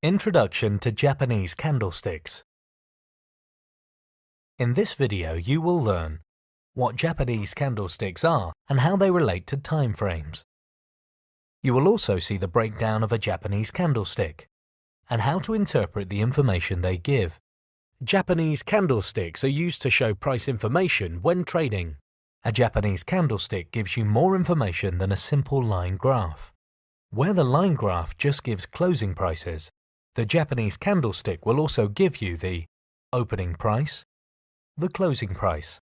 Introduction to Japanese Candlesticks. In this video you will learn what Japanese candlesticks are and how they relate to time frames. You will also see the breakdown of a Japanese candlestick and how to interpret the information they give. Japanese candlesticks are used to show price information when trading. A Japanese candlestick gives you more information than a simple line graph. Where the line graph just gives closing prices, the Japanese candlestick will also give you the opening price, the closing price,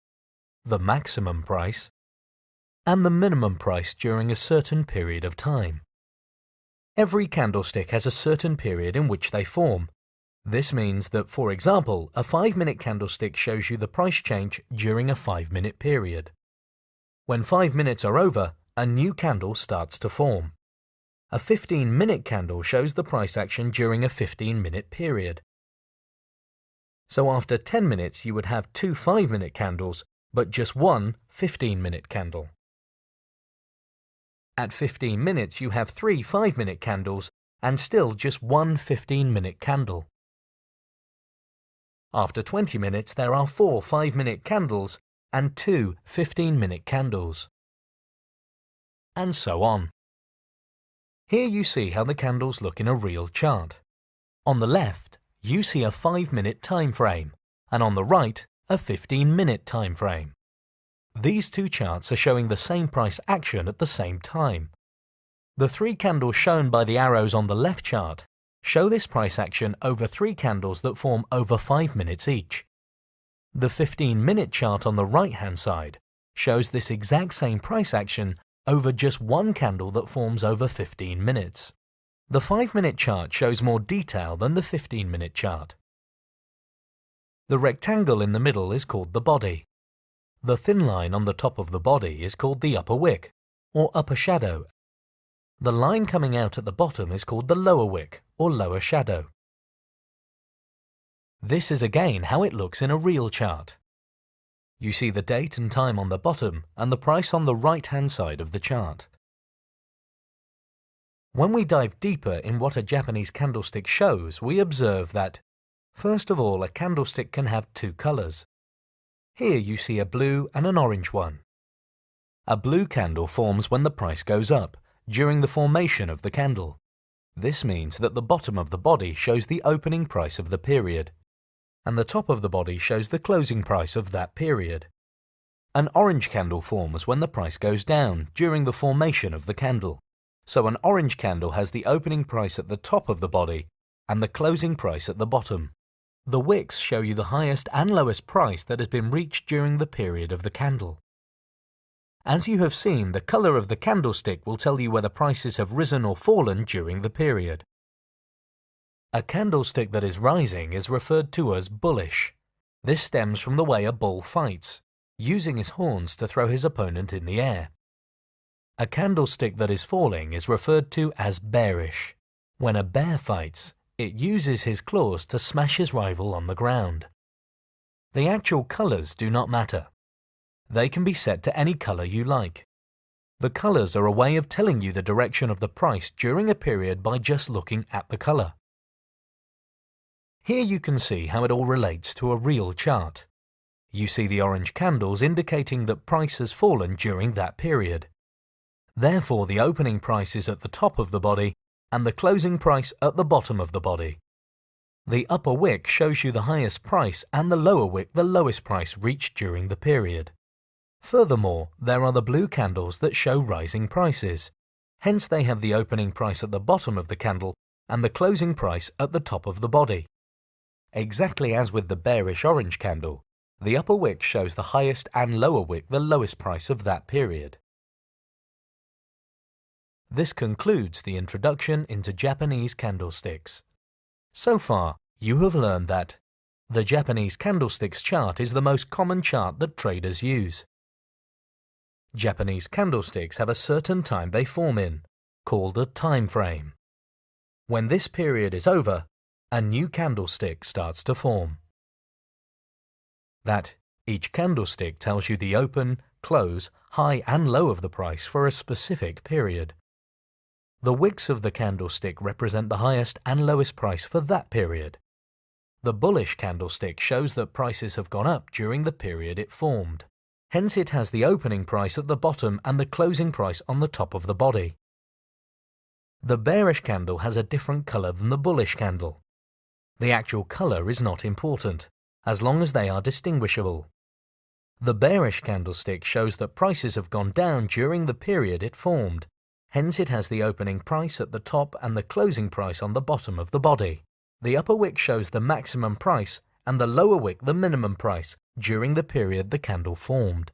the maximum price, and the minimum price during a certain period of time. Every candlestick has a certain period in which they form. This means that, for example, a 5-minute candlestick shows you the price change during a 5-minute period. When 5 minutes are over, a new candle starts to form. A 15-minute candle shows the price action during a 15-minute period. So after 10 minutes you would have 2 5-minute candles, but just one 15-minute candle. At 15 minutes you have 3 5-minute candles and still just one 15-minute candle. After 20 minutes there are 4 5-minute candles and 2 15-minute candles. And so on. Here you see how the candles look in a real chart. On the left, you see a 5-minute time frame, and on the right, a 15-minute time frame. These two charts are showing the same price action at the same time. The 3 candles shown by the arrows on the left chart show this price action over 3 candles that form over 5 minutes each. The 15-minute chart on the right-hand side shows this exact same price action over just one candle that forms over 15 minutes. The 5-minute chart shows more detail than the 15-minute chart. The rectangle in the middle is called the body. The thin line on the top of the body is called the upper wick, or upper shadow. The line coming out at the bottom is called the lower wick, or lower shadow. This is again how it looks in a real chart. You see the date and time on the bottom and the price on the right-hand side of the chart. When we dive deeper in what a Japanese candlestick shows, we observe that, first of all, a candlestick can have 2 colors. Here you see a blue and an orange one. A blue candle forms when the price goes up, during the formation of the candle. This means that the bottom of the body shows the opening price of the period, and the top of the body shows the closing price of that period. An orange candle forms when the price goes down during the formation of the candle. So an orange candle has the opening price at the top of the body and the closing price at the bottom. The wicks show you the highest and lowest price that has been reached during the period of the candle. As you have seen, the color of the candlestick will tell you whether prices have risen or fallen during the period. A candlestick that is rising is referred to as bullish. This stems from the way a bull fights, using his horns to throw his opponent in the air. A candlestick that is falling is referred to as bearish. When a bear fights, it uses his claws to smash his rival on the ground. The actual colors do not matter. They can be set to any color you like. The colors are a way of telling you the direction of the price during a period by just looking at the color. Here you can see how it all relates to a real chart. You see the orange candles indicating that price has fallen during that period. Therefore, the opening price is at the top of the body and the closing price at the bottom of the body. The upper wick shows you the highest price and the lower wick the lowest price reached during the period. Furthermore, there are the blue candles that show rising prices. Hence, they have the opening price at the bottom of the candle and the closing price at the top of the body. Exactly as with the bearish orange candle, the upper wick shows the highest and lower wick the lowest price of that period. This concludes the introduction into Japanese candlesticks. So far, you have learned that the Japanese candlesticks chart is the most common chart that traders use. Japanese candlesticks have a certain time they form in, called a time frame. When this period is over, a new candlestick starts to form. That each candlestick tells you the open, close, high and low of the price for a specific period. The wicks of the candlestick represent the highest and lowest price for that period. The bullish candlestick shows that prices have gone up during the period it formed. Hence it has the opening price at the bottom and the closing price on the top of the body. The bearish candle has a different color than the bullish candle. The actual color is not important, as long as they are distinguishable. The bearish candlestick shows that prices have gone down during the period it formed. Hence it has the opening price at the top and the closing price on the bottom of the body. The upper wick shows the maximum price and the lower wick the minimum price during the period the candle formed.